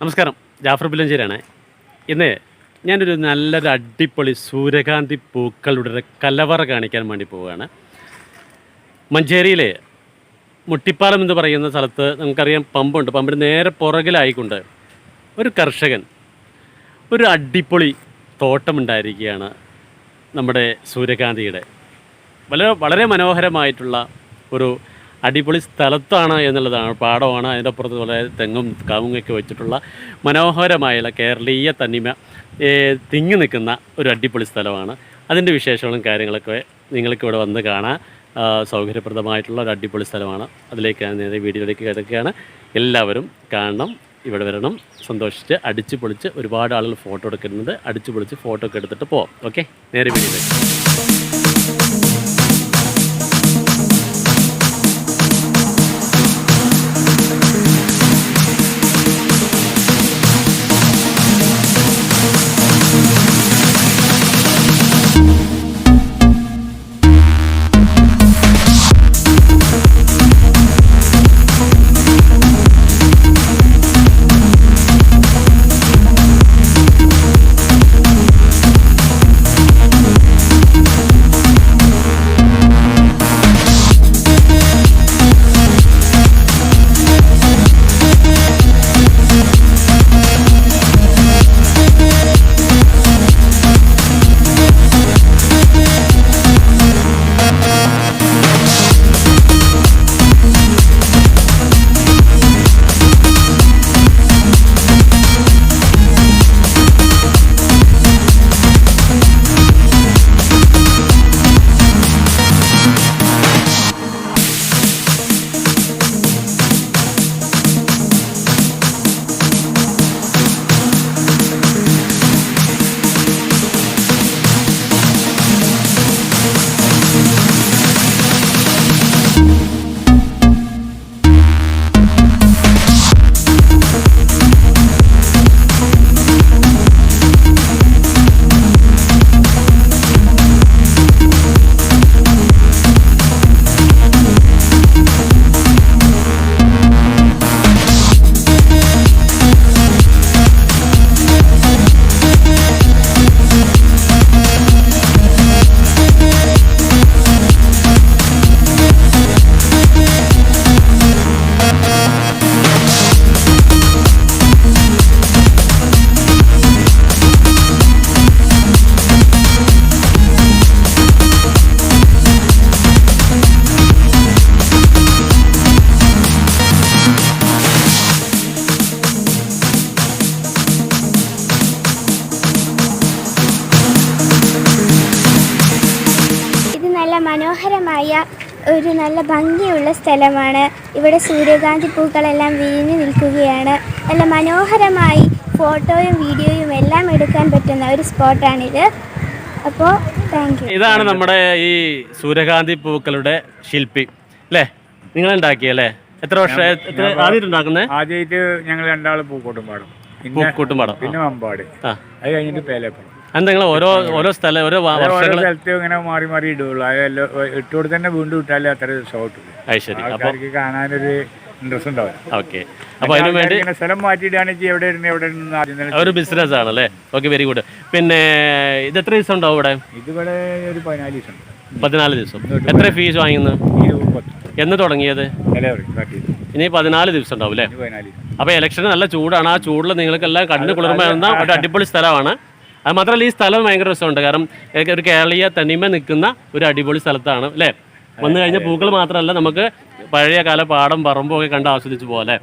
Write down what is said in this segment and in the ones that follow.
നമസ്കാരം, ജാഫർ ബിലഞ്ചേരിയാണ്. ഇന്ന് ഞാനൊരു നല്ലൊരു അടിപൊളി സൂര്യകാന്തി പൂക്കളുടെ കലവറ കാണിക്കാൻ വേണ്ടി പോവുകയാണ്. മഞ്ചേരിയിലെ മുട്ടിപ്പാലം എന്ന് പറയുന്ന സ്ഥലത്ത് നമുക്കറിയാം പമ്പുണ്ട്. പമ്പിന് നേരെ പുറകിലായിക്കൊണ്ട് ഒരു കർഷകൻ ഒരു അടിപൊളി തോട്ടമുണ്ടായിരിക്കുകയാണ്. നമ്മുടെ സൂര്യകാന്തിയുടെ വളരെ മനോഹരമായിട്ടുള്ള ഒരു അടിപൊളി സ്ഥലത്താണ് എന്നുള്ളതാണ്. പാടമാണ്, അതിൻ്റെ അപ്പുറത്ത് വളരെ തെങ്ങും കവുങ്ങൊക്കെ വെച്ചിട്ടുള്ള മനോഹരമായുള്ള കേരളീയ തനിമ തിങ്ങി നിൽക്കുന്ന ഒരു അടിപൊളി സ്ഥലമാണ്. അതിൻ്റെ വിശേഷങ്ങളും കാര്യങ്ങളൊക്കെ നിങ്ങൾക്ക് ഇവിടെ വന്ന് കാണാൻ സൗകര്യപ്രദമായിട്ടുള്ള ഒരു അടിപൊളി സ്ഥലമാണ്. അതിലേക്ക് നേരെ വീഡിയോയിലേക്ക് കിടക്കുകയാണ്. എല്ലാവരും കാണണം, ഇവിടെ വരണം, സന്തോഷിച്ച് അടിച്ച് പൊളിച്ച് ഒരുപാട് ആളുകൾ ഫോട്ടോ എടുക്കുന്നുണ്ട്. അടിച്ച് പൊളിച്ച് ഫോട്ടോ ഒക്കെ എടുത്തിട്ട് പോകാം. ഓക്കെ, നേരെ വീഡിയോയിലേക്ക്. മനോഹരമായ ഒരു നല്ല ഭംഗിയുള്ള സ്ഥലമാണ്. ഇവിടെ സൂര്യകാന്തി പൂക്കളെല്ലാം വിരിഞ്ഞു നിൽക്കുകയാണ്. നല്ല മനോഹരമായി ഫോട്ടോയും വീഡിയോയും എല്ലാം എടുക്കാൻ പറ്റുന്ന ഒരു സ്പോട്ടാണിത്. അപ്പോൾ താങ്ക് യു. ഇതാണ് നമ്മുടെ ഈ സൂര്യകാന്തി പൂക്കളുടെ ശില്പി അല്ലേ? നിങ്ങൾ ഉണ്ടാക്കിയല്ലേ? എത്ര വർഷം ആദ്യമായിട്ട് ഉണ്ടാക്കുന്നത്? ആദ്യമായിട്ട് ഞങ്ങൾ രണ്ടാളും പൂക്കോട്ടും പാടും, പിന്നെ മമ്പാട്, അത് കഴിഞ്ഞിട്ട് പേലേപ്പുറം. നിങ്ങൾ ഓരോ സ്ഥലം ഓരോ സ്ഥലത്ത് ഇങ്ങനെ മാറി മാറി ഇടുള്ളൂ. അതെല്ലാം ഇട്ടുകൊണ്ട് തന്നെ വീണ്ടും ഇട്ടാലേ അത്ര ഷോട്ട് ആൾക്കാർക്ക് കാണാനൊരു ഇൻട്രസ്റ്റ് ഉണ്ടാവും. ഓക്കെ, അപ്പൊ അതിനു വേണ്ടി സ്ഥലം മാറ്റിയിടാണെങ്കിൽ എവിടെ ആദ്യം ഒരു ബിസിനസ് ആണല്ലേ? Okay, very good. പിന്നെ ഇത് എത്ര ദിവസം ഉണ്ടാവും ഇവിടെ? ഇതിവിടെ ഒരു 14 ദിവസം. 14 ദിവസം. എത്ര ഫീസ് വാങ്ങുന്നത്? എന്ന് തുടങ്ങിയത്? ഇനി 14 ദിവസം ഉണ്ടാവും അല്ലേ? അപ്പൊ ഇലക്ഷന് നല്ല ചൂടാണ്. ആ ചൂടിൽ നിങ്ങൾക്കെല്ലാം കണ്ണ് കുളിർമ ഒരു അടിപൊളി സ്ഥലമാണ്. അത് മാത്രമല്ല ഈ സ്ഥലം ഭയങ്കര രസമുണ്ട്. കാരണം ഒരു കേരളീയ തനിമ നിൽക്കുന്ന ഒരു അടിപൊളി സ്ഥലത്താണ് അല്ലേ? വന്നു കഴിഞ്ഞാൽ പൂക്കൾ മാത്രമല്ല, നമുക്ക് പഴയ കാല പാടം പറമ്പും ഒക്കെ കണ്ട് ആസ്വദിച്ച് പോലെ.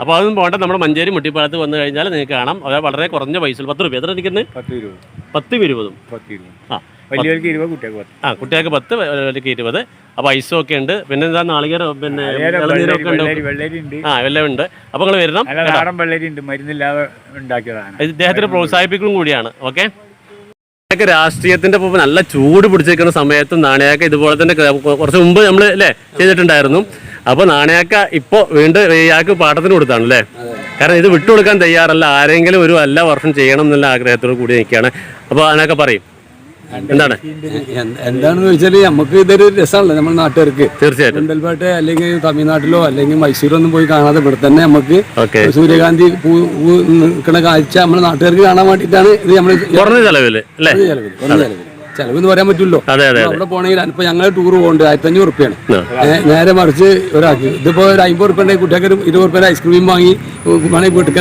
അപ്പൊ അതൊന്നും പോകണ്ട. നമ്മുടെ മഞ്ചേരി മുട്ടിപ്പാലത്ത് വന്നു കഴിഞ്ഞാൽ നിങ്ങൾക്ക് കാണാം. അതായത് വളരെ കുറഞ്ഞ പൈസ, 10 രൂപ. എത്ര ഇരിക്കുന്നത്? 10, 20. കുട്ടികൾക്ക് 10, വലിയവർക്ക് 20. അപ്പൊ ഐസും ഒക്കെ ഉണ്ട്. പിന്നെ എന്താ നാളികേരം, പിന്നെ ഇളനീരൊക്കെ ഉണ്ട്. എല്ലാം ഉണ്ട്. അപ്പൊ നിങ്ങൾ വരണം. ഇദ്ദേഹത്തിന് പ്രോത്സാഹിപ്പിക്കലും കൂടിയാണ്. ഓക്കെ, രാഷ്ട്രീയത്തിന്റെ നല്ല ചൂട് പിടിച്ചിരിക്കുന്ന സമയത്ത് നാണയാക്ക ഇതുപോലെ തന്നെ കുറച്ച് മുമ്പ് നമ്മൾ അല്ലേ ചെയ്തിട്ടുണ്ടായിരുന്നു. അപ്പൊ നാണയാക്ക ഇപ്പൊ വീണ്ടും ഇയാൾക്ക് പാട്ടത്തിന് കൊടുത്താണ് അല്ലേ? കാരണം ഇത് വിട്ടുകൊടുക്കാൻ തയ്യാറല്ല. ആരെങ്കിലും ഒരു എല്ലാ വർഷം ചെയ്യണം എന്നുള്ള ആഗ്രഹത്തോട് കൂടി നിൽക്കുകയാണ്. അപ്പോൾ അതിനൊക്കെ പറയും. എന്താണ് എന്താണെന്ന് ചോദിച്ചാൽ നമുക്ക് ഇതൊരു രസമാണല്ലോ നമ്മുടെ നാട്ടുകാർക്ക്. തീർച്ചയായിട്ടും ഗുണ്ടൽപേട്ട് അല്ലെങ്കിൽ തമിഴ്നാട്ടിലോ അല്ലെങ്കിൽ മൈസൂരൊന്നും പോയി കാണാതെ ഇവിടെ തന്നെ നമുക്ക് ഓക്കെ സൂര്യകാന്തി പൂ നിൽക്കുന്ന കാഴ്ച നമ്മുടെ നാട്ടുകാർക്ക് കാണാൻ വേണ്ടിയിട്ടാണ് ഇത് നമ്മൾ കുറഞ്ഞ ചെലവില് അല്ലേ? ചെലവെന്ന് പറയാൻ പറ്റുമല്ലോ. അതെ അതെ അവിടെ പോണെങ്കിൽ ഇപ്പൊ ഞങ്ങൾ ടൂർ പോകുന്നുണ്ട് 1500 റുപ്യാണ്. നേരെ മറിച്ച് ഒരാൾക്ക് ഇതിപ്പോ ഒരു 50 റുപ്യ ഉണ്ടെങ്കിൽ കുട്ടികൾക്ക് 20 റുപ്യ ഐസ്ക്രീം വാങ്ങി വേണമെങ്കിൽ വീട്ടിൽ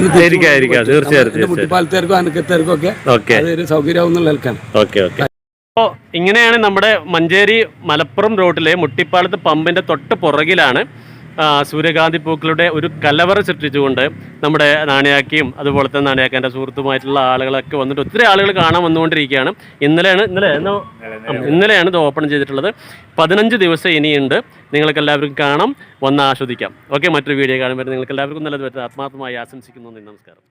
തീർച്ചയായിട്ടും മുട്ടിപ്പാലത്തേർക്കും അനക്കത്തേർക്കും ഒക്കെ അതൊരു സൗകര്യമാവും എന്നുള്ള നിൽക്കാണ്. Okay okay. അപ്പോൾ ഇങ്ങനെയാണ് നമ്മുടെ മഞ്ചേരി മലപ്പുറം റോഡിലെ മുട്ടിപ്പാലത്ത് പമ്പിന്റെ തൊട്ട് പുറകിലാണ് സൂര്യകാന്തി പൂക്കളുടെ ഒരു കലവറ സൃഷ്ടിച്ചുകൊണ്ട് നമ്മുടെ നാണയാക്കിയും അതുപോലെ തന്നെ നാണയാക്കാൻ്റെ സുഹൃത്തുമായിട്ടുള്ള ആളുകളൊക്കെ വന്നിട്ട് ഒത്തിരി ആളുകൾ കാണാൻ വന്നുകൊണ്ടിരിക്കുകയാണ്. ഇന്നലെയാണ് ഇത് ഓപ്പൺ ചെയ്തിട്ടുള്ളത്. 15 ദിവസം ഇനിയുണ്ട്. നിങ്ങൾക്ക് എല്ലാവർക്കും കാണാം, വന്ന് ആസ്വദിക്കാം. ഓക്കെ, മറ്റൊരു വീഡിയോ കാണുമ്പോൾ നിങ്ങൾക്ക് എല്ലാവർക്കും നല്ലത് പറ്റും ആത്മാർത്ഥമായി ആശംസിക്കുന്നു. നമസ്കാരം.